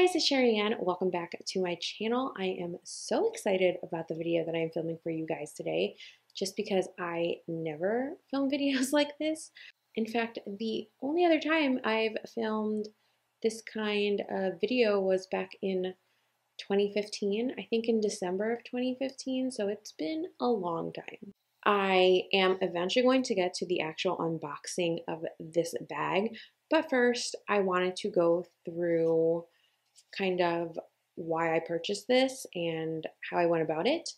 guys, it's Sheri and welcome back to my channel. I am so excited about the video that I'm filming for you guys today, just because I never film videos like this. In fact, the only other time I've filmed this kind of video was back in 2015, I think in December of 2015, so it's been a long time. I am eventually going to get to the actual unboxing of this bag, but first I wanted to go through kind of why I purchased this and how I went about it.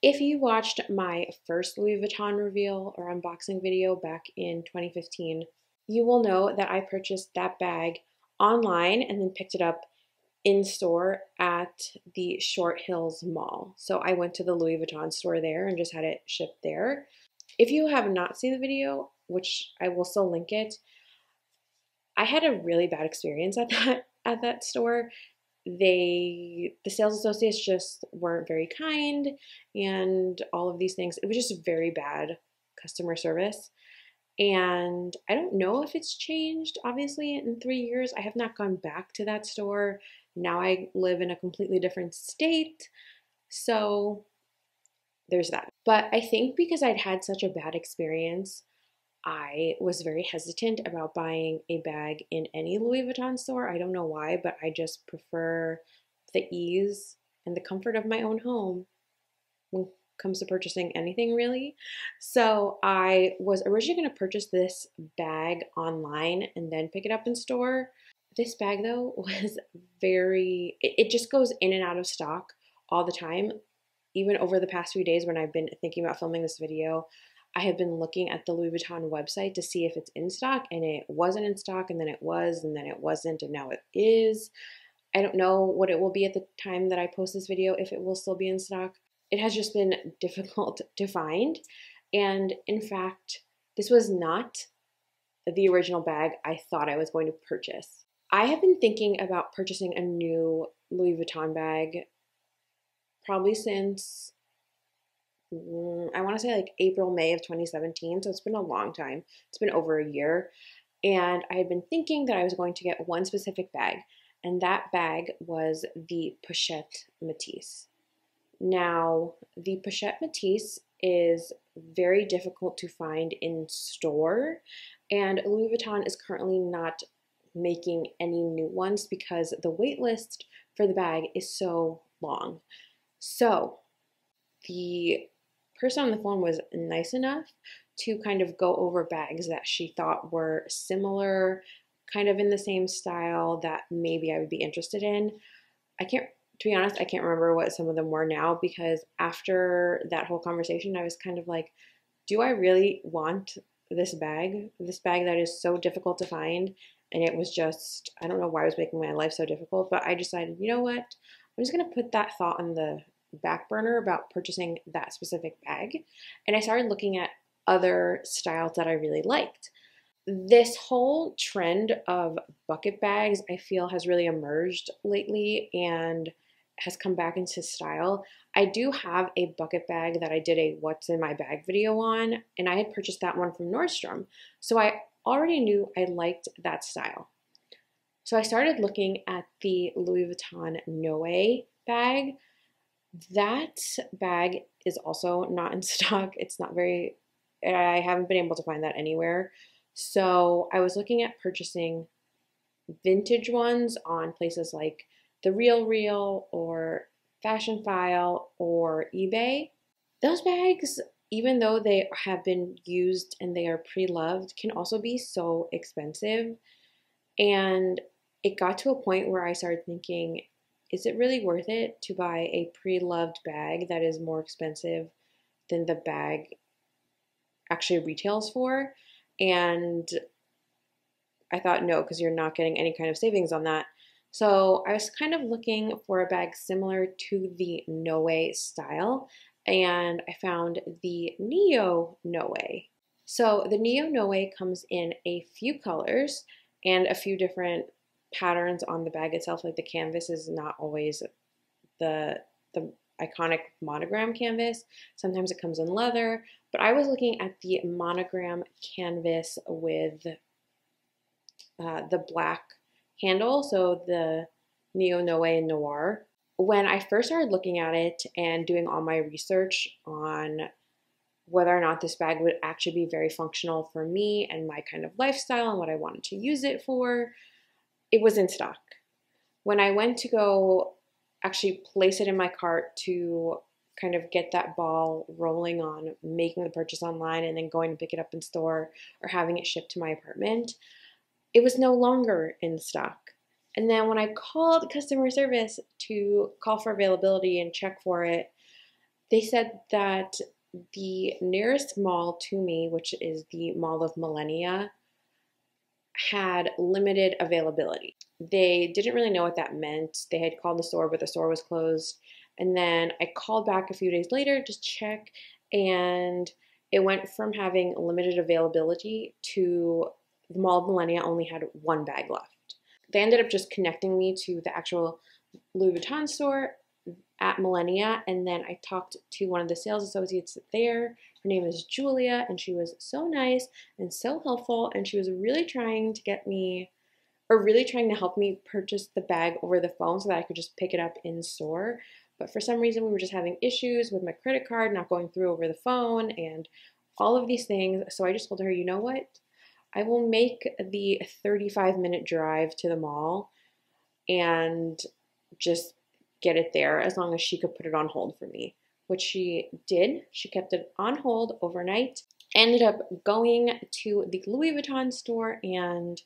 If you watched my first Louis Vuitton reveal or unboxing video back in 2015, you will know that I purchased that bag online and then picked it up in store at the Short Hills Mall. So I went to the Louis Vuitton store there and just had it shipped there. If you have not seen the video, which I will still link it, I had a really bad experience at that store. The sales associates just weren't very kind and all of these things. It was just very bad customer service. And I don't know if it's changed, obviously, in 3 years. I have not gone back to that store. Now I live in a completely different state. So there's that. But I think because I'd had such a bad experience, I was very hesitant about buying a bag in any Louis Vuitton store. I don't know why, but I just prefer the ease and the comfort of my own home when it comes to purchasing anything, really. So I was originally going to purchase this bag online and then pick it up in store. This bag, though, was it just goes in and out of stock all the time. Even over the past few days when I've been thinking about filming this video, I have been looking at the Louis Vuitton website to see if it's in stock, and it wasn't in stock, and then it was, and then it wasn't, and now it is. I don't know what it will be at the time that I post this video, if it will still be in stock. It has just been difficult to find, and in fact, this was not the original bag I thought I was going to purchase. I have been thinking about purchasing a new Louis Vuitton bag probably since I want to say like April, May of 2017. So it's been a long time. It's been over a year. And I had been thinking that I was going to get one specific bag. And that bag was the Pochette Métis. Now, the Pochette Métis is very difficult to find in store. And Louis Vuitton is currently not making any new ones because the wait list for the bag is so long. So the person on the phone was nice enough to kind of go over bags that she thought were similar, kind of in the same style that maybe I would be interested in. To be honest, I can't remember what some of them were now, because after that whole conversation, I was kind of like, do I really want this bag? This bag that is so difficult to find. And it was just, I don't know why I was making my life so difficult, but I decided, you know what? I'm just going to put that thought on the back burner about purchasing that specific bag. And I started looking at other styles that I really liked. This whole trend of bucket bags, I feel, has really emerged lately and has come back into style. I do have a bucket bag that I did a what's in my bag video on, and I had purchased that one from Nordstrom. So I already knew I liked that style. So I started looking at the Louis Vuitton Noir bag. That bag is also not in stock. I haven't been able to find that anywhere. So I was looking at purchasing vintage ones on places like The Real or Fashion File or eBay. Those bags, even though they have been used and they are pre-loved, can also be so expensive. And it got to a point where I started thinking, is it really worth it to buy a pre-loved bag that is more expensive than the bag actually retails for? And I thought no, because you're not getting any kind of savings on that. So I was kind of looking for a bag similar to the Noe style, and I found the Neonoe. So the Neonoe comes in a few colors and a few different patterns on the bag itself. Like the canvas is not always the iconic monogram canvas. Sometimes it comes in leather, but I was looking at the monogram canvas with the black handle. So the Neonoe and Noir. When I first started looking at it and doing all my research on whether or not this bag would actually be very functional for me and my kind of lifestyle and what I wanted to use it for, it was in stock. When I went to go actually place it in my cart to kind of get that ball rolling on making the purchase online and then going to pick it up in store or having it shipped to my apartment, it was no longer in stock. And then when I called customer service to call for availability and check for it, they said that the nearest mall to me, which is the Mall of Millennia, had limited availability. They didn't really know what that meant. They had called the store, but the store was closed. And then I called back a few days later to check, and it went from having limited availability to the Mall of Millennia only had one bag left. They ended up just connecting me to the actual Louis Vuitton store at Millennia, and then I talked to one of the sales associates there. Her name is Julia, and she was so nice and so helpful, and she was really trying to get me, or really trying to help me purchase the bag over the phone so that I could just pick it up in store. But for some reason, we were just having issues with my credit card not going through over the phone and all of these things. So I just told her, you know what? I will make the 35-minute drive to the mall and just get it there as long as she could put it on hold for me, which she did. She kept it on hold overnight. I ended up going to the Louis Vuitton store, and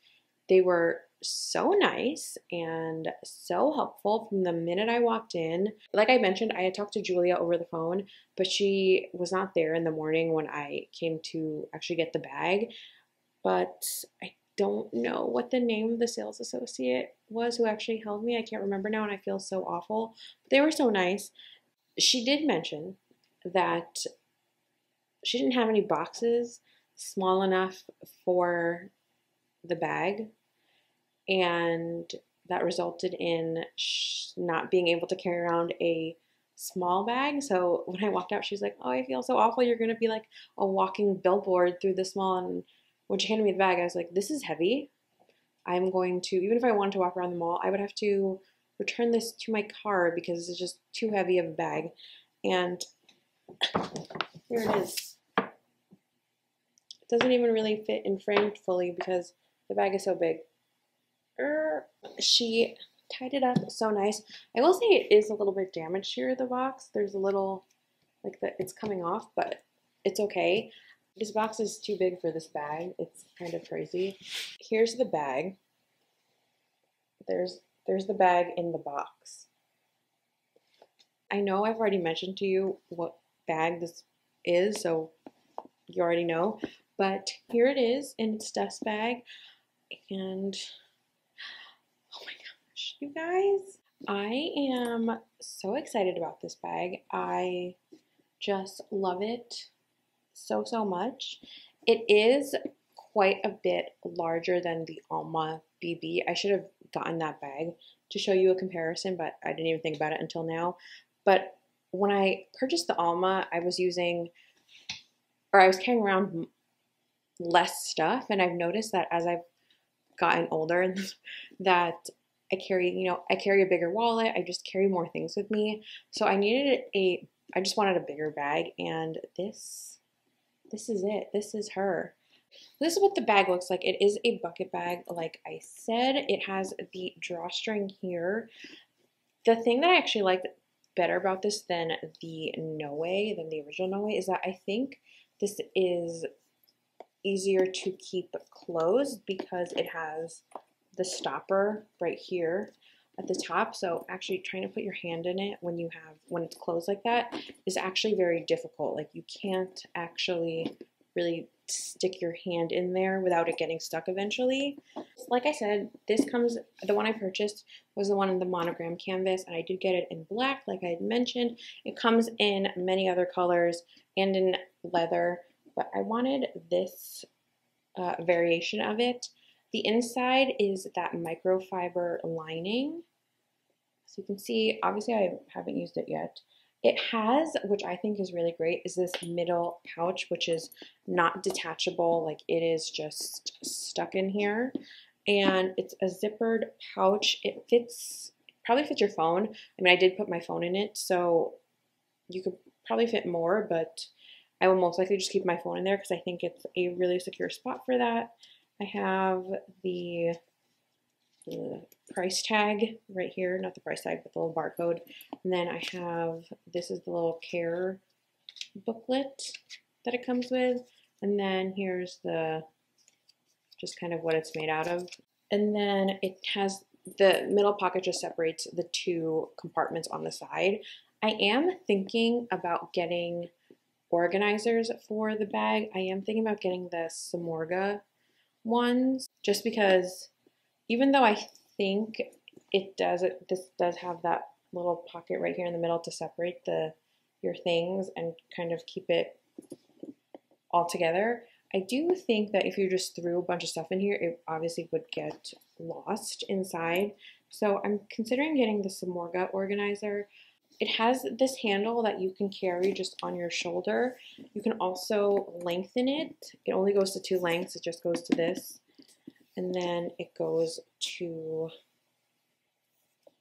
they were so nice and so helpful from the minute I walked in. Like I mentioned, I had talked to Julia over the phone, but she was not there in the morning when I came to actually get the bag. But I don't know what the name of the sales associate was who actually held me. I can't remember now, and I feel so awful. But they were so nice. She did mention that she didn't have any boxes small enough for the bag, and that resulted in not being able to carry around a small bag. So when I walked out, she was like, oh, I feel so awful. You're going to be like a walking billboard through this mall. And when she handed me the bag, I was like, this is heavy. I'm going to, even if I wanted to walk around the mall, I would have to return this to my car because it's just too heavy of a bag. And here it is. It doesn't even really fit in frame fully because the bag is so big. She tied it up so nice. I will say it is a little bit damaged here, the box. There's a little, like, it's coming off, but it's okay. This box is too big for this bag. It's kind of crazy. Here's the bag. There's the bag in the box. I know I've already mentioned to you what bag this is, so you already know. But here it is in its dust bag. And oh my gosh, you guys, I am so excited about this bag. I just love it so much. It is quite a bit larger than the Alma BB. I should have gotten that bag to show you a comparison, but I didn't even think about it until now. But when I purchased the Alma, I was carrying around less stuff, and I've noticed that as I've gotten older that I carry a bigger wallet. I just carry more things with me. So I just wanted a bigger bag, and this is it. This is her. This is what the bag looks like. It is a bucket bag, like I said. It has the drawstring here. The thing that I actually liked better about this than the original Noe, is that I think this is easier to keep closed because it has the stopper right here at the top. So actually trying to put your hand in it when it's closed like that is actually very difficult. Like, you can't actually really stick your hand in there without it getting stuck eventually. Like I said, the one I purchased was the one in the monogram canvas, and I did get it in black, like I had mentioned. It comes in many other colors and in leather, but I wanted this variation of it. The inside is that microfiber lining. So you can see, obviously I haven't used it yet. It has, which I think is really great, is this middle pouch, which is not detachable. Like, it is just stuck in here. And it's a zippered pouch. It fits probably fits your phone. I mean, I did put my phone in it, so you could probably fit more, but I will most likely just keep my phone in there because I think it's a really secure spot for that. I have the price tag right here, not the price tag, but the little barcode. And then I have, this is the little care booklet that it comes with. And then here's the, just kind of what it's made out of. And then it has, the middle pocket just separates the two compartments on the side. I am thinking about getting organizers for the bag. I am thinking about getting the Samorga ones just because even though I think this does have that little pocket right here in the middle to separate your things and kind of keep it all together, I do think that if you just threw a bunch of stuff in here, it obviously would get lost inside. So I'm considering getting the Samorga organizer. It has this handle that you can carry just on your shoulder. You can also lengthen it. It only goes to 2 lengths. It just goes to this. And then it goes to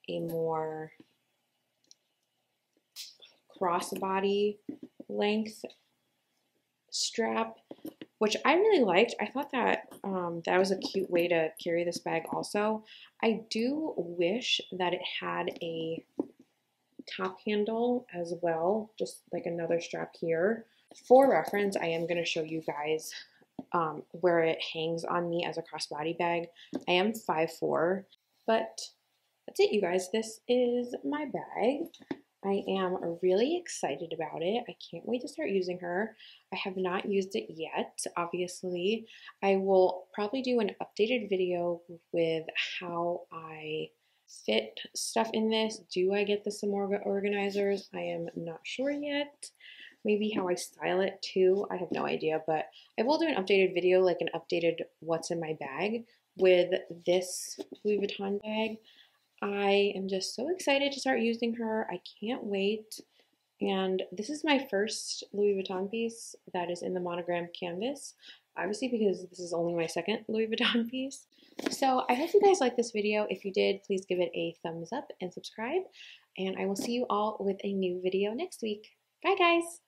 a more crossbody length strap, which I really liked. I thought that that was a cute way to carry this bag also. I do wish that it had a top handle as well, just like another strap here. For reference, I am going to show you guys where it hangs on me as a crossbody bag. I am 5'4", but that's it, you guys. This is my bag. I am really excited about it. I can't wait to start using her. I have not used it yet, obviously. I will probably do an updated video with how I fit stuff in this. Do I get the Samorga organizers? I am not sure yet. Maybe how I style it too. I have no idea, but I will do an updated video, like an updated what's in my bag with this Louis Vuitton bag. I am just so excited to start using her. I can't wait. And this is my first Louis Vuitton piece that is in the monogram canvas, obviously because this is only my second Louis Vuitton piece. So I hope you guys liked this video. If you did, please give it a thumbs up and subscribe. And I will see you all with a new video next week. Bye guys!